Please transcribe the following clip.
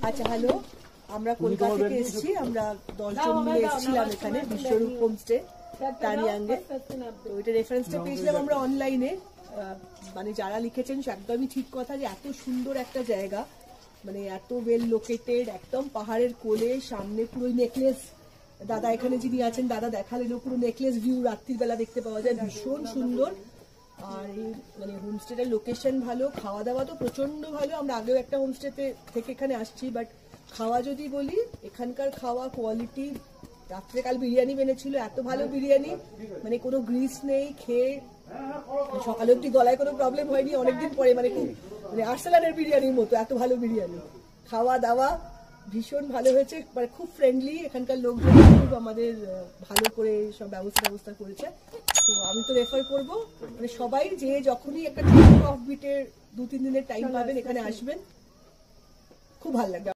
আচ্ছা হ্যালো, আমরা কলকাতা থেকে এসেছি, আমরা 10 জন মিলে এসেছিলাম এখানে বিশ্বরূপ হোমস্টে টানিয়াঙ্গে। তো এটা রেফারেন্সটা পেয়েছিলাম আমরা অনলাইনে। মানে যারা লিখেছেন সে একদমই ঠিক কথা যে এত সুন্দর একটা জায়গা, মানে এত ওয়েল লোকেটেড, একদম পাহাড়ের কোলে, সামনে পুরো নেকলেস, দাদা এখানে যিনি আছেন দাদা দেখালেন পুরো নেকলেস ভিউ রাত্রির বেলা দেখতে পাওয়া যায়, ভীষণ সুন্দর। আর এই মানে হোমস্টেটার লোকেশন ভালো, খাওয়া দাওয়া তো প্রচন্ড ভালো। আমরা আগেও একটা হোমস্টেতে থেকে এখানে আসছি, বাট খাওয়া যদি বলি এখানকার খাওয়া কোয়ালিটি, রাত্রে কাল বিরিয়ানি বেনেছিল, এত ভালো বিরিয়ানি, মানে কোনো গ্রিস নেই, খেয়ে সকালে অব্দি গলায় কোনো প্রবলেম হয়নি অনেকদিন পরে, মানে খুব মানে আর্সেলানের বিরিয়ানির মতো এত ভালো বিরিয়ানি। খাওয়া দাওয়া ভীষণ ভালো হয়েছে, মানে খুব ফ্রেন্ডলি, এখানকার লোকজন খুব আমাদের ভালো করে সব ব্যবস্থা করেছে। তো আমি তো রেফার করবো মানে সবাই যে যখনই একটা অফ বিটের 2-3 দিনের টাইম পাবেন এখানে আসবেন, খুব ভালো লাগবে।